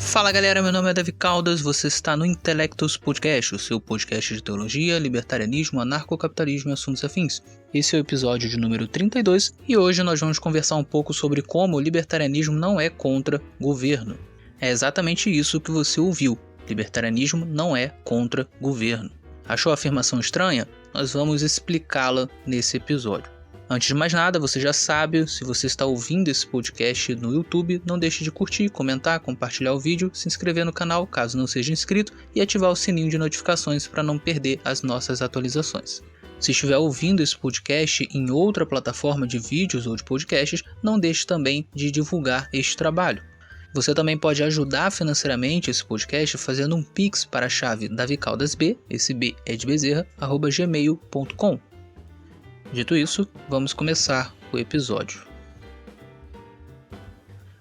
Fala galera, meu nome é Davi Caldas, você está no Intelectus Podcast, o seu podcast de teologia, libertarianismo, anarcocapitalismo e assuntos afins. Esse é o episódio de número 32 e hoje nós vamos conversar um pouco sobre como o libertarianismo não é contra governo. É exatamente isso que você ouviu, libertarianismo não é contra governo. Achou a afirmação estranha? Nós vamos explicá-la nesse episódio. Antes de mais nada, você já sabe, se você está ouvindo esse podcast no YouTube, não deixe de curtir, comentar, compartilhar o vídeo, se inscrever no canal caso não seja inscrito e ativar o sininho de notificações para não perder as nossas atualizações. Se estiver ouvindo esse podcast em outra plataforma de vídeos ou de podcasts, não deixe também de divulgar este trabalho. Você também pode ajudar financeiramente esse podcast fazendo um Pix para a chave davicaldasb, esse B é de Bezerra, @gmail.com. Dito isso, vamos começar o episódio.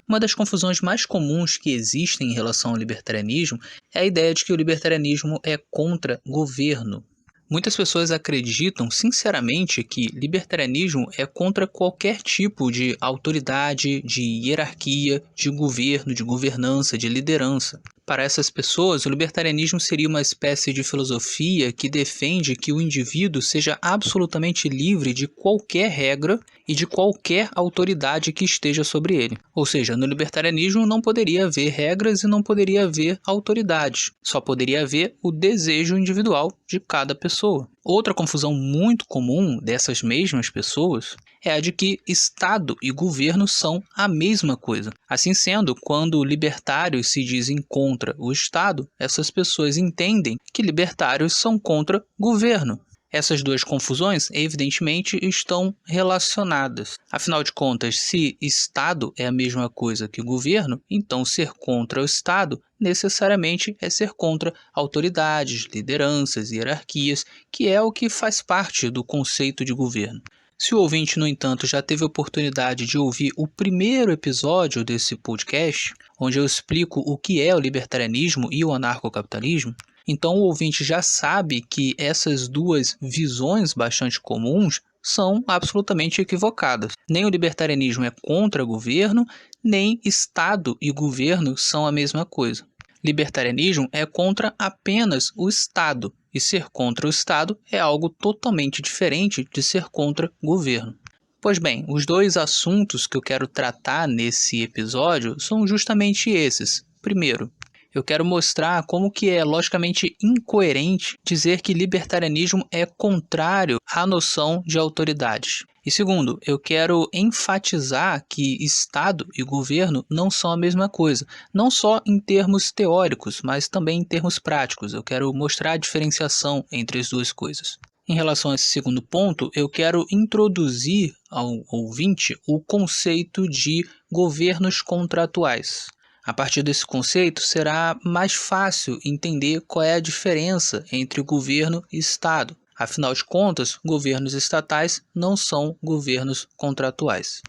Uma das confusões mais comuns que existem em relação ao libertarianismo é a ideia de que o libertarianismo é contra governo. Muitas pessoas acreditam sinceramente que libertarianismo é contra qualquer tipo de autoridade, de hierarquia, de governo, de governança, de liderança. Para essas pessoas, o libertarianismo seria uma espécie de filosofia que defende que o indivíduo seja absolutamente livre de qualquer regra e de qualquer autoridade que esteja sobre ele. Ou seja, no libertarianismo não poderia haver regras e não poderia haver autoridades. Só poderia haver o desejo individual de cada pessoa. Outra confusão muito comum dessas mesmas pessoas é a de que Estado e governo são a mesma coisa. Assim sendo, quando libertários se dizem contra o Estado, essas pessoas entendem que libertários são contra governo. Essas duas confusões, evidentemente, estão relacionadas. Afinal de contas, se Estado é a mesma coisa que governo, então ser contra o Estado necessariamente é ser contra autoridades, lideranças, hierarquias, que é o que faz parte do conceito de governo. Se o ouvinte, no entanto, já teve a oportunidade de ouvir o primeiro episódio desse podcast, onde eu explico o que é o libertarianismo e o anarcocapitalismo, então o ouvinte já sabe que essas duas visões bastante comuns são absolutamente equivocadas. Nem o libertarianismo é contra governo, nem Estado e governo são a mesma coisa. Libertarianismo é contra apenas o Estado, e ser contra o Estado é algo totalmente diferente de ser contra governo. Pois bem, os dois assuntos que eu quero tratar nesse episódio são justamente esses. Primeiro, eu quero mostrar como que é logicamente incoerente dizer que libertarianismo é contrário à noção de autoridades. E segundo, eu quero enfatizar que Estado e governo não são a mesma coisa, não só em termos teóricos, mas também em termos práticos. Eu quero mostrar a diferenciação entre as duas coisas. Em relação a esse segundo ponto, eu quero introduzir ao ouvinte o conceito de governos contratuais. A partir desse conceito, será mais fácil entender qual é a diferença entre governo e Estado. Afinal de contas, governos estatais não são governos contratuais.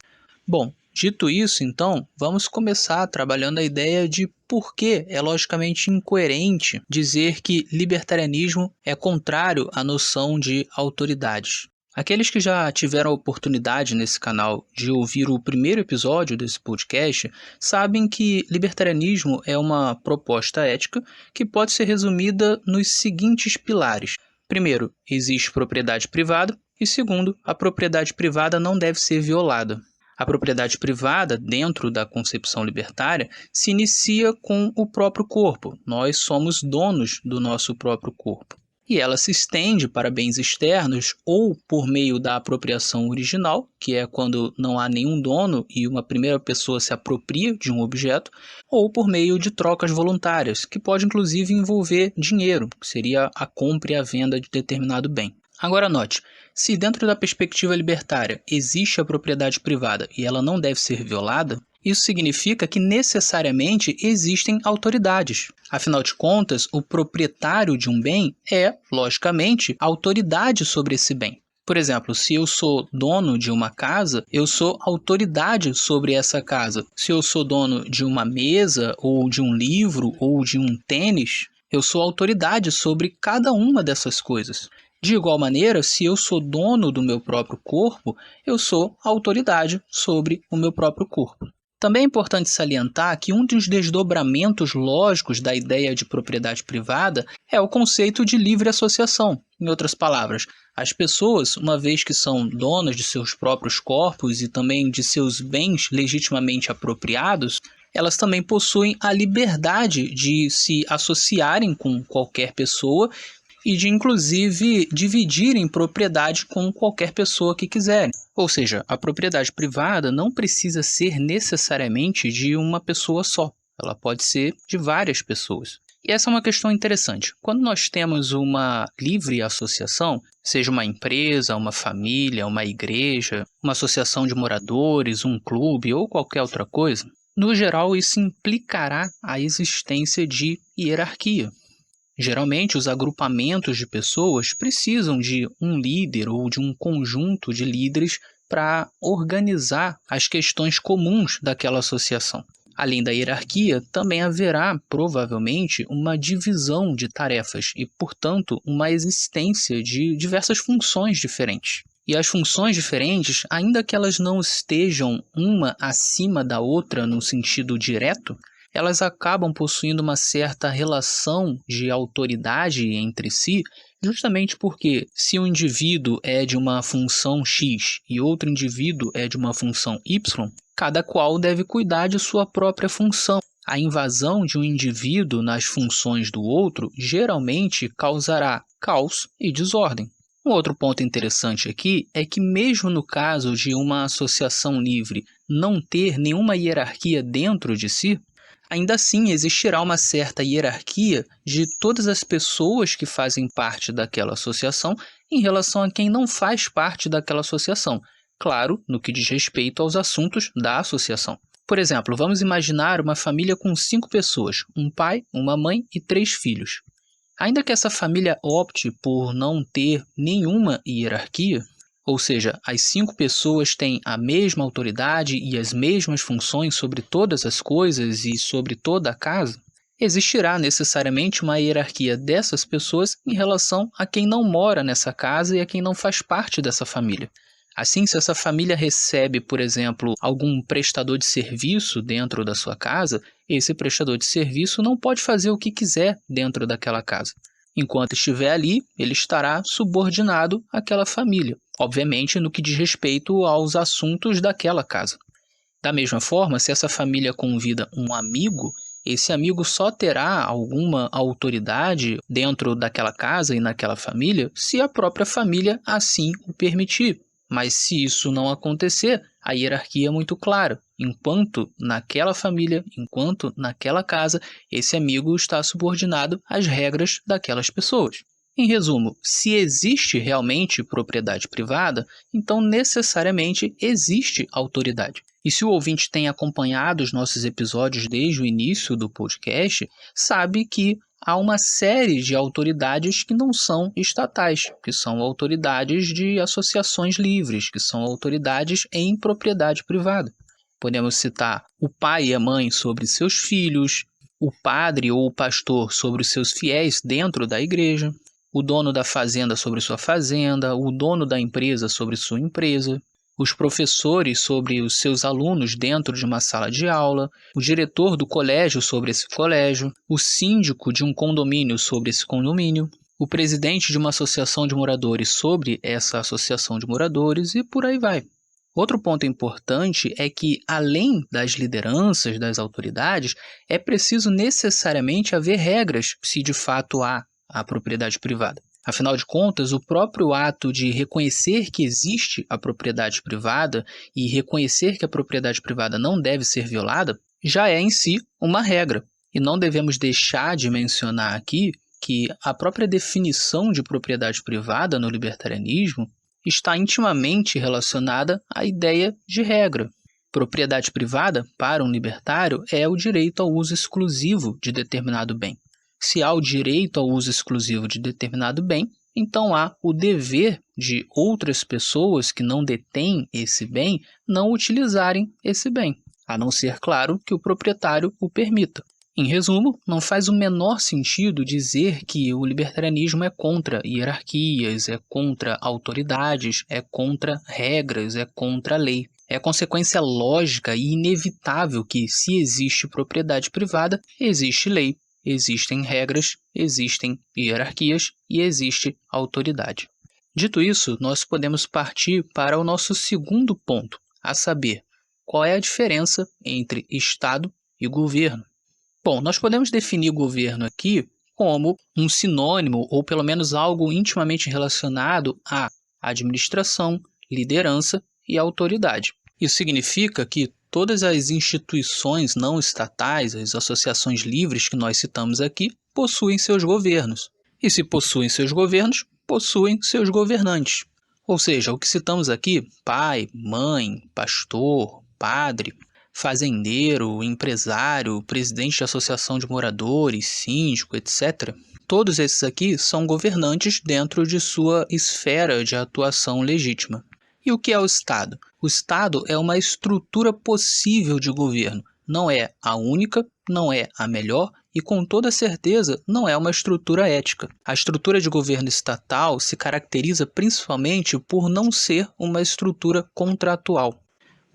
Bom, dito isso, então, vamos começar trabalhando a ideia de por que é logicamente incoerente dizer que libertarianismo é contrário à noção de autoridades. Aqueles que já tiveram a oportunidade nesse canal de ouvir o primeiro episódio desse podcast sabem que libertarianismo é uma proposta ética que pode ser resumida nos seguintes pilares. Primeiro, existe propriedade privada e segundo, a propriedade privada não deve ser violada. A propriedade privada, dentro da concepção libertária, se inicia com o próprio corpo. Nós somos donos do nosso próprio corpo. E ela se estende para bens externos ou por meio da apropriação original, que é quando não há nenhum dono e uma primeira pessoa se apropria de um objeto, ou por meio de trocas voluntárias, que pode inclusive envolver dinheiro, que seria a compra e a venda de determinado bem. Agora note, se dentro da perspectiva libertária existe a propriedade privada e ela não deve ser violada, isso significa que necessariamente existem autoridades. Afinal de contas, o proprietário de um bem é, logicamente, autoridade sobre esse bem. Por exemplo, se eu sou dono de uma casa, eu sou autoridade sobre essa casa. Se eu sou dono de uma mesa, ou de um livro, ou de um tênis, eu sou autoridade sobre cada uma dessas coisas. De igual maneira, se eu sou dono do meu próprio corpo, eu sou autoridade sobre o meu próprio corpo. Também é importante salientar que um dos desdobramentos lógicos da ideia de propriedade privada é o conceito de livre associação. Em outras palavras, as pessoas, uma vez que são donas de seus próprios corpos e também de seus bens legitimamente apropriados, elas também possuem a liberdade de se associarem com qualquer pessoa e de, inclusive, dividirem propriedade com qualquer pessoa que quiserem. Ou seja, a propriedade privada não precisa ser necessariamente de uma pessoa só. Ela pode ser de várias pessoas. E essa é uma questão interessante. Quando nós temos uma livre associação, seja uma empresa, uma família, uma igreja, uma associação de moradores, um clube ou qualquer outra coisa, no geral isso implicará a existência de hierarquia. Geralmente, os agrupamentos de pessoas precisam de um líder ou de um conjunto de líderes para organizar as questões comuns daquela associação. Além da hierarquia, também haverá, provavelmente, uma divisão de tarefas e, portanto, uma existência de diversas funções diferentes. E as funções diferentes, ainda que elas não estejam uma acima da outra no sentido direto, elas acabam possuindo uma certa relação de autoridade entre si, justamente porque se um indivíduo é de uma função X e outro indivíduo é de uma função Y, cada qual deve cuidar de sua própria função. A invasão de um indivíduo nas funções do outro geralmente causará caos e desordem. Um outro ponto interessante aqui é que mesmo no caso de uma associação livre não ter nenhuma hierarquia dentro de si, ainda assim existirá uma certa hierarquia de todas as pessoas que fazem parte daquela associação em relação a quem não faz parte daquela associação, claro, no que diz respeito aos assuntos da associação. Por exemplo, vamos imaginar uma família com 5 pessoas, um pai, uma mãe e 3 filhos. Ainda que essa família opte por não ter nenhuma hierarquia, ou seja, as 5 pessoas têm a mesma autoridade e as mesmas funções sobre todas as coisas e sobre toda a casa, existirá necessariamente uma hierarquia dessas pessoas em relação a quem não mora nessa casa e a quem não faz parte dessa família. Assim, se essa família recebe, por exemplo, algum prestador de serviço dentro da sua casa, esse prestador de serviço não pode fazer o que quiser dentro daquela casa. Enquanto estiver ali, ele estará subordinado àquela família, obviamente no que diz respeito aos assuntos daquela casa. Da mesma forma, se essa família convida um amigo, esse amigo só terá alguma autoridade dentro daquela casa e naquela família se a própria família assim o permitir. Mas se isso não acontecer, a hierarquia é muito clara. Enquanto naquela família, enquanto naquela casa, esse amigo está subordinado às regras daquelas pessoas. Em resumo, se existe realmente propriedade privada, então necessariamente existe autoridade. E se o ouvinte tem acompanhado os nossos episódios desde o início do podcast, sabe que há uma série de autoridades que não são estatais, que são autoridades de associações livres, que são autoridades em propriedade privada. Podemos citar o pai e a mãe sobre seus filhos, o padre ou o pastor sobre os seus fiéis dentro da igreja, o dono da fazenda sobre sua fazenda, o dono da empresa sobre sua empresa, os professores sobre os seus alunos dentro de uma sala de aula, o diretor do colégio sobre esse colégio, o síndico de um condomínio sobre esse condomínio, o presidente de uma associação de moradores sobre essa associação de moradores e por aí vai. Outro ponto importante é que, além das lideranças, das autoridades, é preciso necessariamente haver regras se de fato há a propriedade privada. Afinal de contas, o próprio ato de reconhecer que existe a propriedade privada e reconhecer que a propriedade privada não deve ser violada já é em si uma regra. E não devemos deixar de mencionar aqui que a própria definição de propriedade privada no libertarianismo está intimamente relacionada à ideia de regra. Propriedade privada, para um libertário, é o direito ao uso exclusivo de determinado bem. Se há o direito ao uso exclusivo de determinado bem, então há o dever de outras pessoas que não detêm esse bem não utilizarem esse bem, a não ser, claro, que o proprietário o permita. Em resumo, não faz o menor sentido dizer que o libertarianismo é contra hierarquias, é contra autoridades, é contra regras, é contra a lei. É consequência lógica e inevitável que, se existe propriedade privada, existe lei, existem regras, existem hierarquias e existe autoridade. Dito isso, nós podemos partir para o nosso segundo ponto, a saber, qual é a diferença entre Estado e governo. Bom, nós podemos definir governo aqui como um sinônimo ou pelo menos algo intimamente relacionado à administração, liderança e autoridade. Isso significa que todas as instituições não estatais, as associações livres que nós citamos aqui, possuem seus governos. E se possuem seus governos, possuem seus governantes. Ou seja, o que citamos aqui, pai, mãe, pastor, padre, fazendeiro, empresário, presidente de associação de moradores, síndico, etc. Todos esses aqui são governantes dentro de sua esfera de atuação legítima. E o que é o Estado? O Estado é uma estrutura possível de governo. Não é a única, não é a melhor e, com toda certeza, não é uma estrutura ética. A estrutura de governo estatal se caracteriza principalmente por não ser uma estrutura contratual.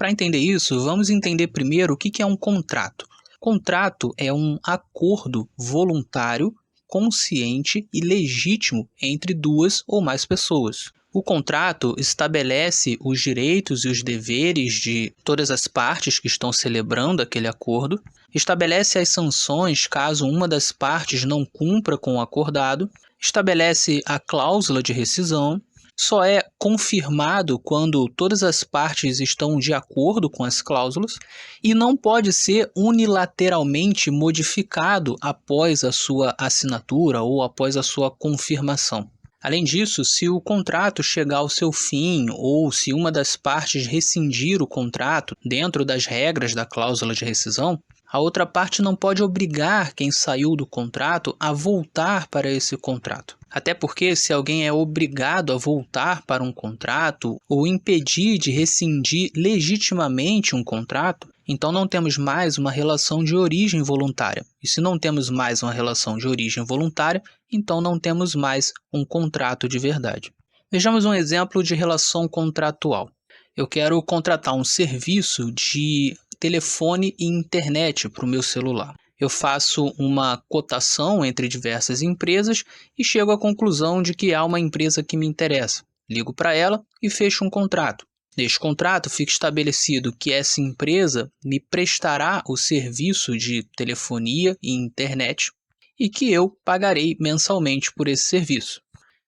Para entender isso, vamos entender primeiro o que é um contrato. Contrato é um acordo voluntário, consciente e legítimo entre duas ou mais pessoas. O contrato estabelece os direitos e os deveres de todas as partes que estão celebrando aquele acordo, estabelece as sanções caso uma das partes não cumpra com o acordado, estabelece a cláusula de rescisão, só é confirmado quando todas as partes estão de acordo com as cláusulas e não pode ser unilateralmente modificado após a sua assinatura ou após a sua confirmação. Além disso, se o contrato chegar ao seu fim ou se uma das partes rescindir o contrato dentro das regras da cláusula de rescisão, a outra parte não pode obrigar quem saiu do contrato a voltar para esse contrato. Até porque, se alguém é obrigado a voltar para um contrato ou impedir de rescindir legitimamente um contrato, então não temos mais uma relação de origem voluntária. E se não temos mais uma relação de origem voluntária, então não temos mais um contrato de verdade. Vejamos um exemplo de relação contratual. Eu quero contratar um serviço de telefone e internet para o meu celular. Eu faço uma cotação entre diversas empresas e chego à conclusão de que há uma empresa que me interessa. Ligo para ela e fecho um contrato. Neste contrato fica estabelecido que essa empresa me prestará o serviço de telefonia e internet e que eu pagarei mensalmente por esse serviço.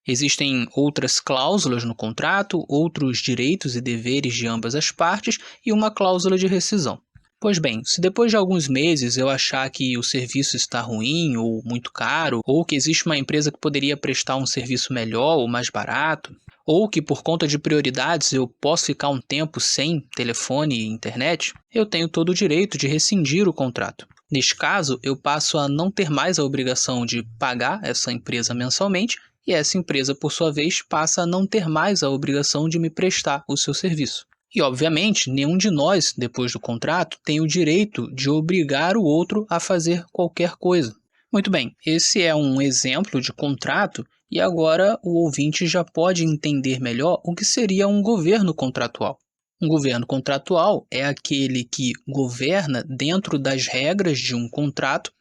Existem outras cláusulas no contrato, outros direitos e deveres de ambas as partes e uma cláusula de rescisão. Pois bem, se depois de alguns meses eu achar que o serviço está ruim ou muito caro, ou que existe uma empresa que poderia prestar um serviço melhor ou mais barato, ou que por conta de prioridades eu posso ficar um tempo sem telefone e internet, eu tenho todo o direito de rescindir o contrato. Neste caso, eu passo a não ter mais a obrigação de pagar essa empresa mensalmente e essa empresa, por sua vez, passa a não ter mais a obrigação de me prestar o seu serviço. E, obviamente, nenhum de nós, depois do contrato, tem o direito de obrigar o outro a fazer qualquer coisa. Muito bem, esse é um exemplo de contrato e agora o ouvinte já pode entender melhor o que seria um governo contratual. Um governo contratual é aquele que governa dentro das regras de um contrato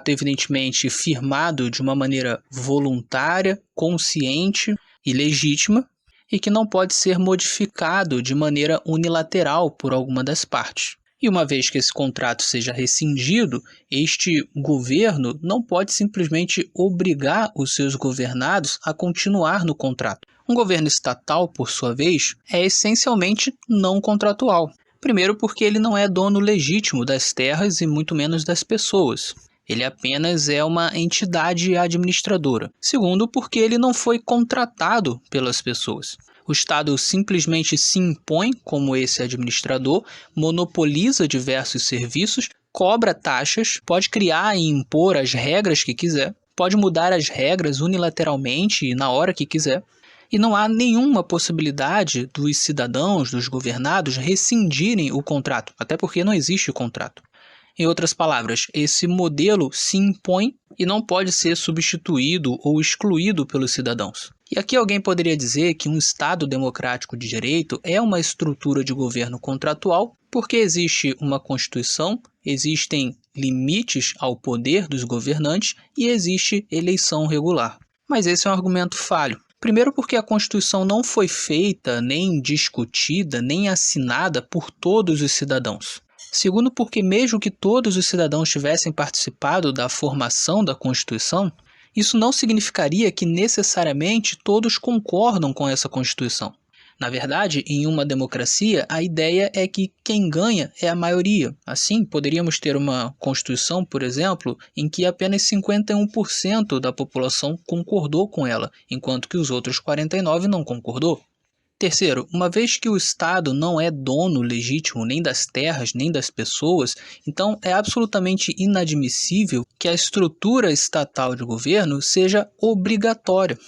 evidentemente firmado de uma maneira voluntária, consciente e legítima, e que não pode ser modificado de maneira unilateral por alguma das partes. E uma vez que esse contrato seja rescindido, este governo não pode simplesmente obrigar os seus governados a continuar no contrato. Um governo estatal, por sua vez, é essencialmente não contratual. Primeiro porque ele não é dono legítimo das terras e muito menos das pessoas. Ele apenas é uma entidade administradora. Segundo, porque ele não foi contratado pelas pessoas. O Estado simplesmente se impõe como esse administrador, monopoliza diversos serviços, cobra taxas, pode criar e impor as regras que quiser, pode mudar as regras unilateralmente e na hora que quiser, e não há nenhuma possibilidade dos cidadãos, dos governados, rescindirem o contrato, até porque não existe o contrato. Em outras palavras, esse modelo se impõe e não pode ser substituído ou excluído pelos cidadãos. E aqui alguém poderia dizer que um Estado democrático de direito é uma estrutura de governo contratual porque existe uma Constituição, existem limites ao poder dos governantes e existe eleição regular. Mas esse é um argumento falho. Primeiro porque a Constituição não foi feita, nem discutida, nem assinada por todos os cidadãos. Segundo porque mesmo que todos os cidadãos tivessem participado da formação da Constituição, isso não significaria que necessariamente todos concordam com essa Constituição. Na verdade, em uma democracia, a ideia é que quem ganha é a maioria. Assim, poderíamos ter uma Constituição, por exemplo, em que apenas 51% da população concordou com ela, enquanto que os outros 49% não concordou. Terceiro, uma vez que o Estado não é dono legítimo nem das terras, nem das pessoas, então é absolutamente inadmissível que a estrutura estatal de governo seja obrigatória.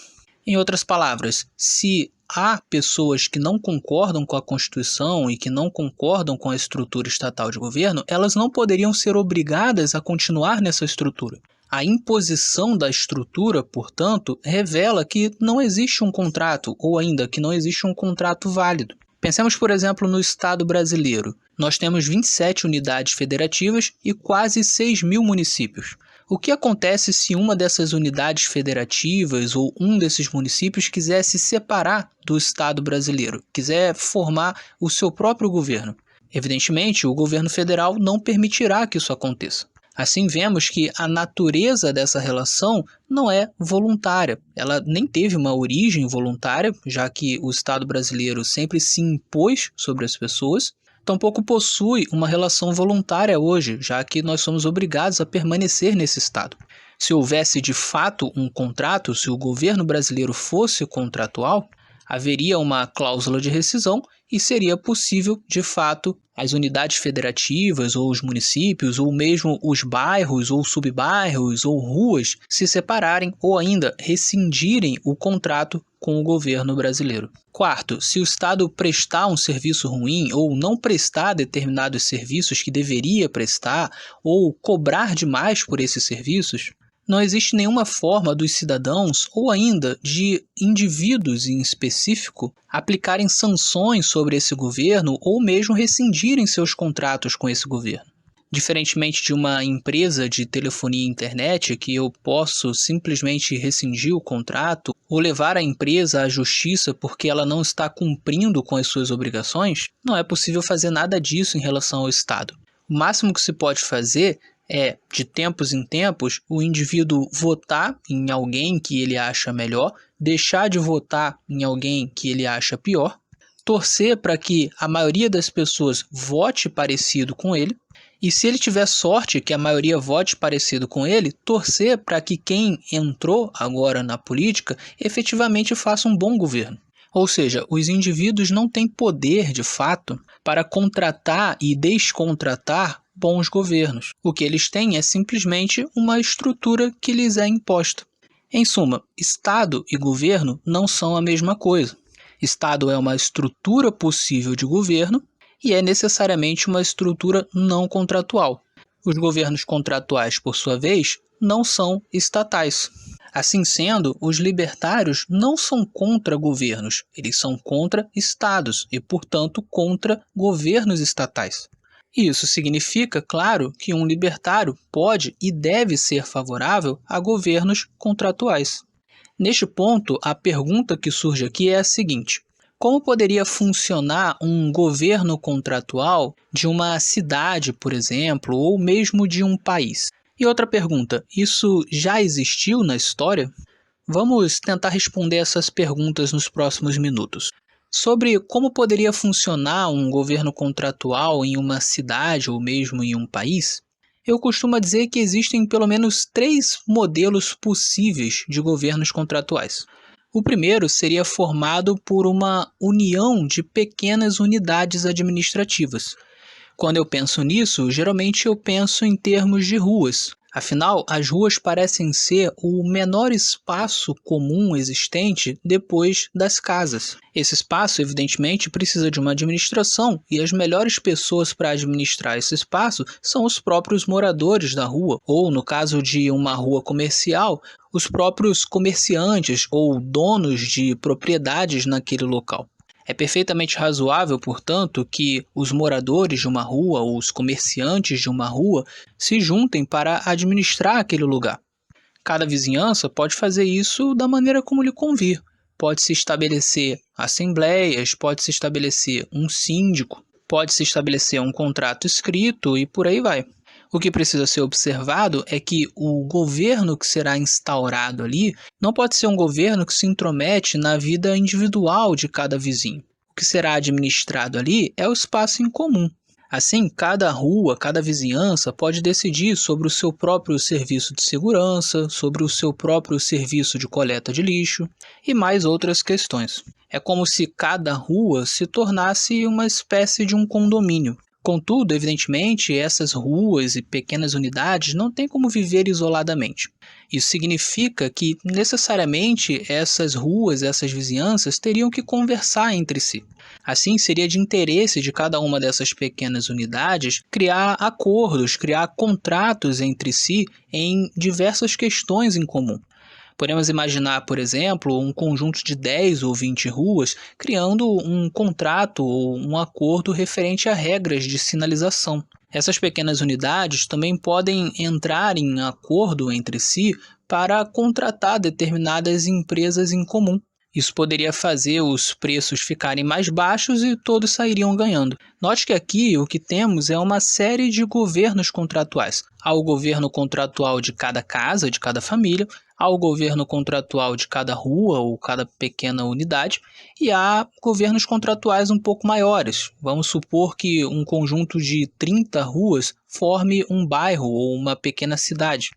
Em outras palavras, se há pessoas que não concordam com a Constituição e que não concordam com a estrutura estatal de governo, elas não poderiam ser obrigadas a continuar nessa estrutura. A imposição da estrutura, portanto, revela que não existe um contrato, ou ainda que não existe um contrato válido. Pensemos, por exemplo, no Estado brasileiro. Nós temos 27 unidades federativas e quase 6.000 municípios. O que acontece se uma dessas unidades federativas ou um desses municípios quiser se separar do Estado brasileiro, quiser formar o seu próprio governo? Evidentemente, o governo federal não permitirá que isso aconteça. Assim, vemos que a natureza dessa relação não é voluntária. Ela nem teve uma origem voluntária, já que o Estado brasileiro sempre se impôs sobre as pessoas. Tampouco possui uma relação voluntária hoje, já que nós somos obrigados a permanecer nesse Estado. Se houvesse de fato um contrato, se o governo brasileiro fosse contratual, haveria uma cláusula de rescisão e seria possível, de fato, as unidades federativas ou os municípios ou mesmo os bairros ou subbairros ou ruas se separarem ou ainda rescindirem o contrato com o governo brasileiro. Quarto, se o Estado prestar um serviço ruim ou não prestar determinados serviços que deveria prestar ou cobrar demais por esses serviços, não existe nenhuma forma dos cidadãos ou ainda de indivíduos em específico aplicarem sanções sobre esse governo ou mesmo rescindirem seus contratos com esse governo. Diferentemente de uma empresa de telefonia e internet, que eu posso simplesmente rescindir o contrato ou levar a empresa à justiça porque ela não está cumprindo com as suas obrigações, não é possível fazer nada disso em relação ao Estado. O máximo que se pode fazer é, de tempos em tempos, o indivíduo votar em alguém que ele acha melhor, deixar de votar em alguém que ele acha pior, torcer para que a maioria das pessoas vote parecido com ele, e se ele tiver sorte que a maioria vote parecido com ele, torcer para que quem entrou agora na política efetivamente faça um bom governo. Ou seja, os indivíduos não têm poder, de fato, para contratar e descontratar bons governos. O que eles têm é simplesmente uma estrutura que lhes é imposta. Em suma, Estado e governo não são a mesma coisa. Estado é uma estrutura possível de governo e é necessariamente uma estrutura não contratual. Os governos contratuais, por sua vez, não são estatais. Assim sendo, os libertários não são contra governos, eles são contra estados e, portanto, contra governos estatais. Isso significa, claro, que um libertário pode e deve ser favorável a governos contratuais. Neste ponto, a pergunta que surge aqui é a seguinte: como poderia funcionar um governo contratual de uma cidade, por exemplo, ou mesmo de um país? E outra pergunta, isso já existiu na história? Vamos tentar responder essas perguntas nos próximos minutos. Sobre como poderia funcionar um governo contratual em uma cidade ou mesmo em um país, eu costumo dizer que existem pelo menos 3 modelos possíveis de governos contratuais. O primeiro seria formado por uma união de pequenas unidades administrativas. Quando eu penso nisso, geralmente eu penso em termos de ruas. Afinal, as ruas parecem ser o menor espaço comum existente depois das casas. Esse espaço, evidentemente, precisa de uma administração e as melhores pessoas para administrar esse espaço são os próprios moradores da rua, ou, no caso de uma rua comercial, os próprios comerciantes ou donos de propriedades naquele local. É perfeitamente razoável, portanto, que os moradores de uma rua ou os comerciantes de uma rua se juntem para administrar aquele lugar. Cada vizinhança pode fazer isso da maneira como lhe convir. Pode-se estabelecer assembleias, pode-se estabelecer um síndico, pode-se estabelecer um contrato escrito e por aí vai. O que precisa ser observado é que o governo que será instaurado ali não pode ser um governo que se intromete na vida individual de cada vizinho. O que será administrado ali é o espaço em comum. Assim, cada rua, cada vizinhança pode decidir sobre o seu próprio serviço de segurança, sobre o seu próprio serviço de coleta de lixo e mais outras questões. É como se cada rua se tornasse uma espécie de um condomínio. Contudo, evidentemente, essas ruas e pequenas unidades não têm como viver isoladamente. Isso significa que, necessariamente, essas ruas, essas vizinhanças teriam que conversar entre si. Assim, seria de interesse de cada uma dessas pequenas unidades criar acordos, criar contratos entre si em diversas questões em comum. Podemos imaginar, por exemplo, um conjunto de 10 ou 20 ruas criando um contrato ou um acordo referente a regras de sinalização. Essas pequenas unidades também podem entrar em acordo entre si para contratar determinadas empresas em comum. Isso poderia fazer os preços ficarem mais baixos e todos sairiam ganhando. Note que aqui o que temos é uma série de governos contratuais. Há o governo contratual de cada casa, de cada família, há o governo contratual de cada rua ou cada pequena unidade e há governos contratuais um pouco maiores. Vamos supor que um conjunto de 30 ruas forme um bairro ou uma pequena cidade.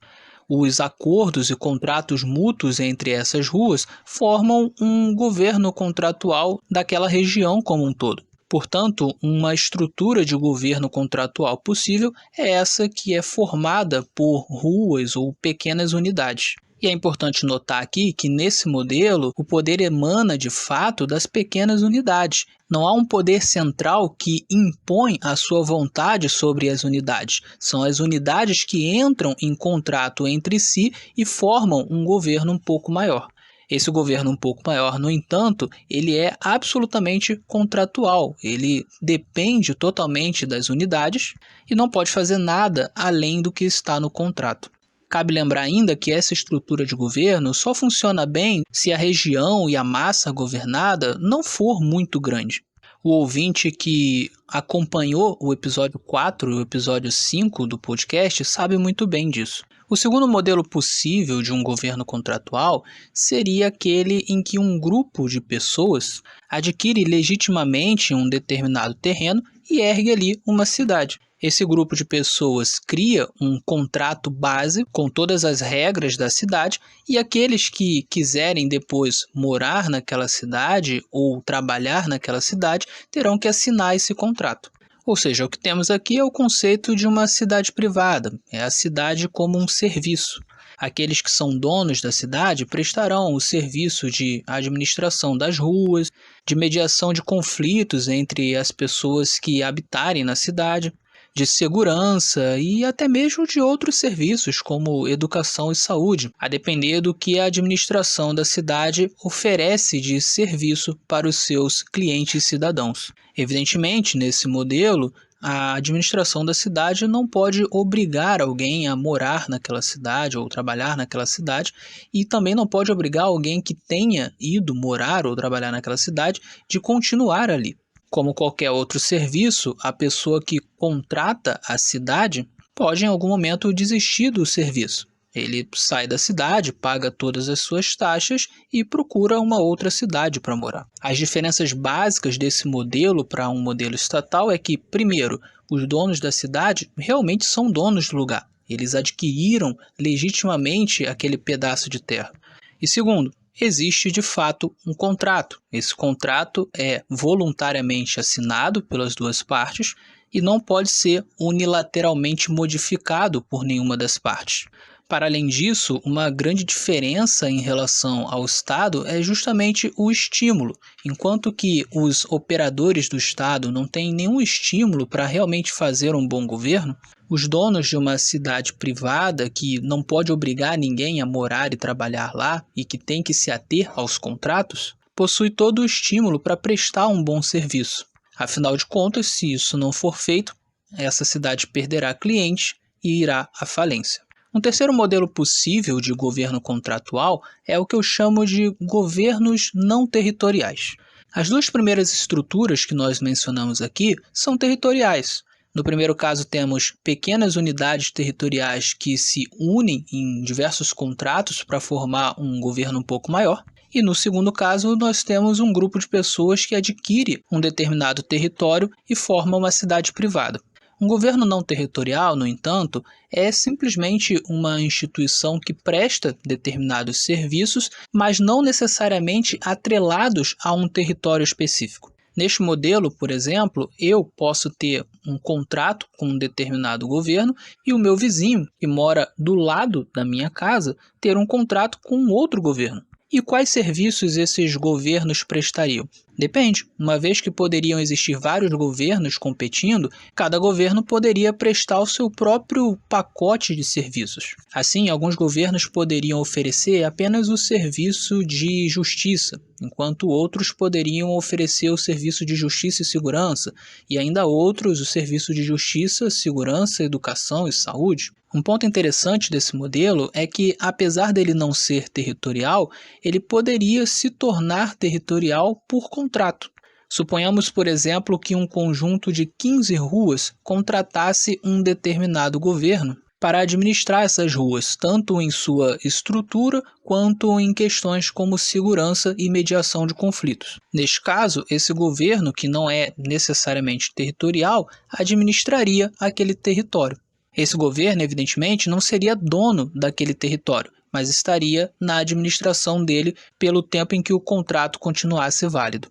Os acordos e contratos mútuos entre essas ruas formam um governo contratual daquela região como um todo. Portanto, uma estrutura de governo contratual possível é essa que é formada por ruas ou pequenas unidades. E é importante notar aqui que, nesse modelo, o poder emana de fato das pequenas unidades. Não há um poder central que impõe a sua vontade sobre as unidades. São as unidades que entram em contrato entre si e formam um governo um pouco maior. Esse governo um pouco maior, no entanto, ele é absolutamente contratual. Ele depende totalmente das unidades e não pode fazer nada além do que está no contrato. Cabe lembrar ainda que essa estrutura de governo só funciona bem se a região e a massa governada não for muito grande. O ouvinte que acompanhou o episódio 4 e o episódio 5 do podcast sabe muito bem disso. O segundo modelo possível de um governo contratual seria aquele em que um grupo de pessoas adquire legitimamente um determinado terreno e ergue ali uma cidade. Esse grupo de pessoas cria um contrato base com todas as regras da cidade e aqueles que quiserem depois morar naquela cidade ou trabalhar naquela cidade terão que assinar esse contrato. Ou seja, o que temos aqui é o conceito de uma cidade privada, é a cidade como um serviço. Aqueles que são donos da cidade prestarão o serviço de administração das ruas, de mediação de conflitos entre as pessoas que habitarem na cidade, de segurança e até mesmo de outros serviços como educação e saúde, a depender do que a administração da cidade oferece de serviço para os seus clientes cidadãos. Evidentemente, nesse modelo, a administração da cidade não pode obrigar alguém a morar naquela cidade ou trabalhar naquela cidade e também não pode obrigar alguém que tenha ido morar ou trabalhar naquela cidade de continuar ali. Como qualquer outro serviço, a pessoa que contrata a cidade pode em algum momento desistir do serviço. Ele sai da cidade, paga todas as suas taxas e procura uma outra cidade para morar. As diferenças básicas desse modelo para um modelo estatal é que, primeiro, os donos da cidade realmente são donos do lugar. Eles adquiriram legitimamente aquele pedaço de terra. E segundo, existe de fato um contrato. Esse contrato é voluntariamente assinado pelas duas partes e não pode ser unilateralmente modificado por nenhuma das partes. Para além disso, uma grande diferença em relação ao Estado é justamente o estímulo. Enquanto que os operadores do Estado não têm nenhum estímulo para realmente fazer um bom governo, os donos de uma cidade privada que não pode obrigar ninguém a morar e trabalhar lá e que tem que se ater aos contratos, possuem todo o estímulo para prestar um bom serviço. Afinal de contas, se isso não for feito, essa cidade perderá clientes e irá à falência. Um terceiro modelo possível de governo contratual é o que eu chamo de governos não territoriais. As duas primeiras estruturas que nós mencionamos aqui são territoriais. No primeiro caso, temos pequenas unidades territoriais que se unem em diversos contratos para formar um governo um pouco maior. E no segundo caso, nós temos um grupo de pessoas que adquire um determinado território e forma uma cidade privada. Um governo não territorial, no entanto, é simplesmente uma instituição que presta determinados serviços, mas não necessariamente atrelados a um território específico. Neste modelo, por exemplo, eu posso ter um contrato com um determinado governo e o meu vizinho, que mora do lado da minha casa, ter um contrato com outro governo. E quais serviços esses governos prestariam? Depende. Uma vez que poderiam existir vários governos competindo, cada governo poderia prestar o seu próprio pacote de serviços. Assim, alguns governos poderiam oferecer apenas o serviço de justiça, enquanto outros poderiam oferecer o serviço de justiça e segurança, e ainda outros o serviço de justiça, segurança, educação e saúde. Um ponto interessante desse modelo é que, apesar dele não ser territorial, ele poderia se tornar territorial por contrato. Suponhamos, por exemplo, que um conjunto de 15 ruas contratasse um determinado governo para administrar essas ruas, tanto em sua estrutura quanto em questões como segurança e mediação de conflitos. Neste caso, esse governo, que não é necessariamente territorial, administraria aquele território. Esse governo, evidentemente, não seria dono daquele território, mas estaria na administração dele pelo tempo em que o contrato continuasse válido.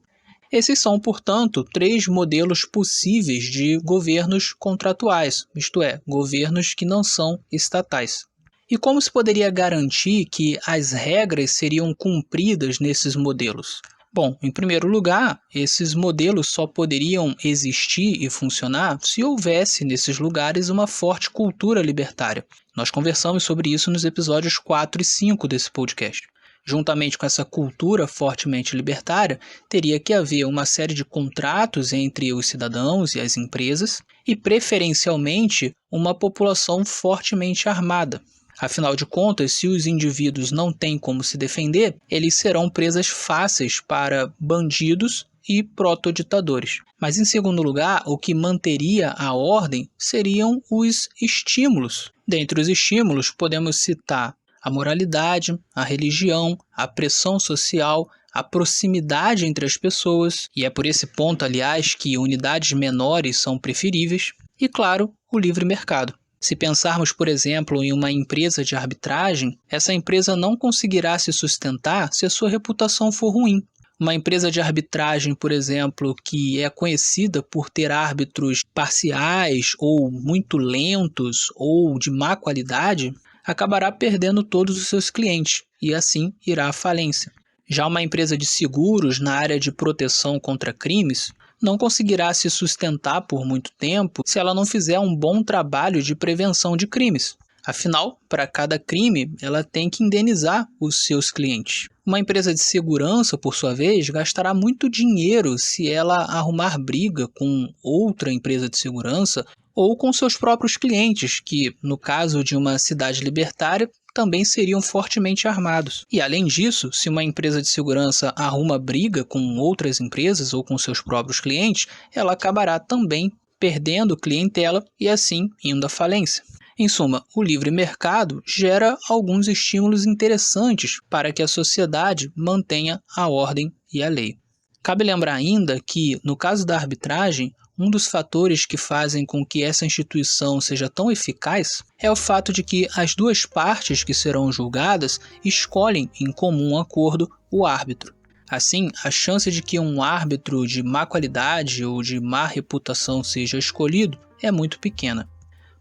Esses são, portanto, 3 modelos possíveis de governos contratuais, isto é, governos que não são estatais. E como se poderia garantir que as regras seriam cumpridas nesses modelos? Bom, em primeiro lugar, esses modelos só poderiam existir e funcionar se houvesse nesses lugares uma forte cultura libertária. Nós conversamos sobre isso nos episódios 4 e 5 desse podcast. Juntamente com essa cultura fortemente libertária, teria que haver uma série de contratos entre os cidadãos e as empresas e, preferencialmente, uma população fortemente armada. Afinal de contas, se os indivíduos não têm como se defender, eles serão presas fáceis para bandidos e protoditadores. Mas, em segundo lugar, o que manteria a ordem seriam os estímulos. Dentre os estímulos, podemos citar a moralidade, a religião, a pressão social, a proximidade entre as pessoas, e é por esse ponto, aliás, que unidades menores são preferíveis, e, claro, o livre mercado. Se pensarmos, por exemplo, em uma empresa de arbitragem, essa empresa não conseguirá se sustentar se a sua reputação for ruim. Uma empresa de arbitragem, por exemplo, que é conhecida por ter árbitros parciais ou muito lentos ou de má qualidade, acabará perdendo todos os seus clientes e assim irá à falência. Já uma empresa de seguros na área de proteção contra crimes não conseguirá se sustentar por muito tempo se ela não fizer um bom trabalho de prevenção de crimes. Afinal, para cada crime, ela tem que indenizar os seus clientes. Uma empresa de segurança, por sua vez, gastará muito dinheiro se ela arrumar briga com outra empresa de segurança ou com seus próprios clientes, que, no caso de uma cidade libertária, também seriam fortemente armados. E, além disso, se uma empresa de segurança arruma briga com outras empresas ou com seus próprios clientes, ela acabará também perdendo clientela e, assim, indo à falência. Em suma, o livre mercado gera alguns estímulos interessantes para que a sociedade mantenha a ordem e a lei. Cabe lembrar ainda que, no caso da arbitragem, um dos fatores que fazem com que essa instituição seja tão eficaz é o fato de que as duas partes que serão julgadas escolhem em comum acordo o árbitro. Assim, a chance de que um árbitro de má qualidade ou de má reputação seja escolhido é muito pequena.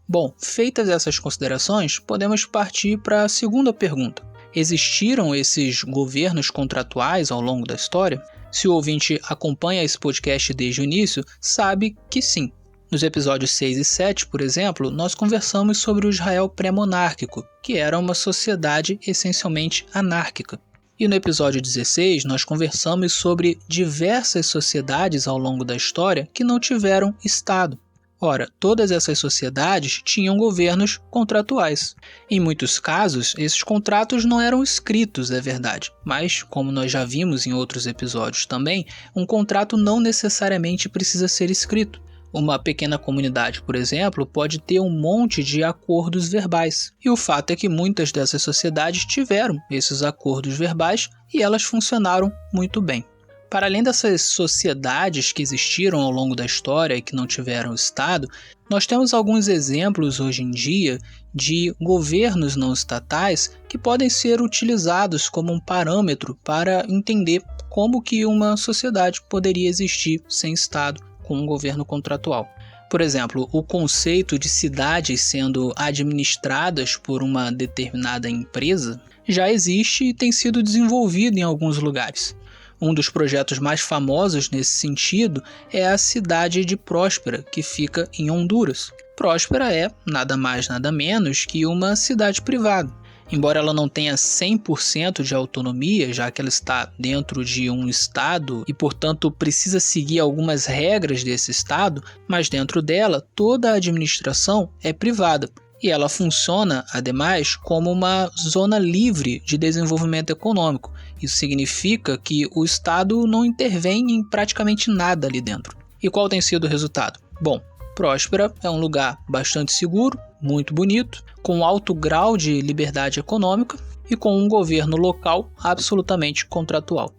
Bom, feitas essas considerações, podemos partir para a segunda pergunta. Existiram esses governos contratuais ao longo da história? Se o ouvinte acompanha esse podcast desde o início, sabe que sim. Nos episódios 6 e 7, por exemplo, nós conversamos sobre o Israel pré-monárquico, que era uma sociedade essencialmente anárquica. E no episódio 16, nós conversamos sobre diversas sociedades ao longo da história que não tiveram Estado. Ora, todas essas sociedades tinham governos contratuais. Em muitos casos, esses contratos não eram escritos, é verdade, mas, como nós já vimos em outros episódios também, um contrato não necessariamente precisa ser escrito. Uma pequena comunidade, por exemplo, pode ter um monte de acordos verbais. E o fato é que muitas dessas sociedades tiveram esses acordos verbais e elas funcionaram muito bem. Para além dessas sociedades que existiram ao longo da história e que não tiveram Estado, nós temos alguns exemplos hoje em dia de governos não estatais que podem ser utilizados como um parâmetro para entender como que uma sociedade poderia existir sem Estado com um governo contratual. Por exemplo, o conceito de cidades sendo administradas por uma determinada empresa já existe e tem sido desenvolvido em alguns lugares. Um dos projetos mais famosos nesse sentido é a cidade de Próspera, que fica em Honduras. Próspera é nada mais nada menos que uma cidade privada. Embora ela não tenha 100% de autonomia, já que ela está dentro de um estado e, portanto, precisa seguir algumas regras desse estado, mas dentro dela toda a administração é privada. E ela funciona, ademais, como uma zona livre de desenvolvimento econômico. Isso significa que o Estado não intervém em praticamente nada ali dentro. E qual tem sido o resultado? Bom, Próspera é um lugar bastante seguro, muito bonito, com alto grau de liberdade econômica e com um governo local absolutamente contratual.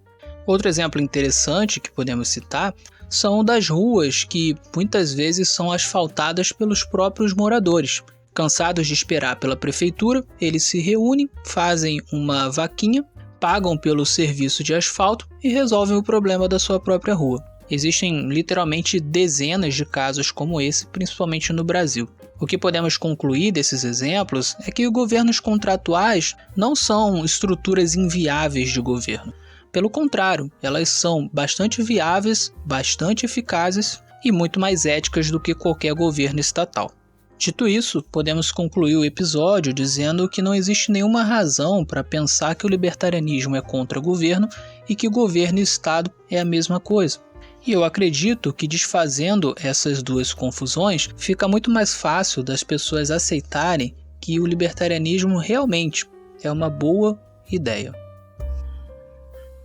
Outro exemplo interessante que podemos citar são das ruas que muitas vezes são asfaltadas pelos próprios moradores. Cansados de esperar pela prefeitura, eles se reúnem, fazem uma vaquinha, pagam pelo serviço de asfalto e resolvem o problema da sua própria rua. Existem literalmente dezenas de casos como esse, principalmente no Brasil. O que podemos concluir desses exemplos é que governos contratuais não são estruturas inviáveis de governo. Pelo contrário, elas são bastante viáveis, bastante eficazes e muito mais éticas do que qualquer governo estatal. Dito isso, podemos concluir o episódio dizendo que não existe nenhuma razão para pensar que o libertarianismo é contra o governo e que governo e Estado é a mesma coisa. E eu acredito que desfazendo essas duas confusões, fica muito mais fácil das pessoas aceitarem que o libertarianismo realmente é uma boa ideia.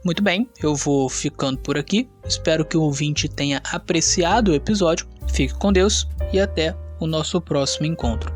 Muito bem, eu vou ficando por aqui. Espero que o ouvinte tenha apreciado o episódio. Fique com Deus e até o nosso próximo encontro.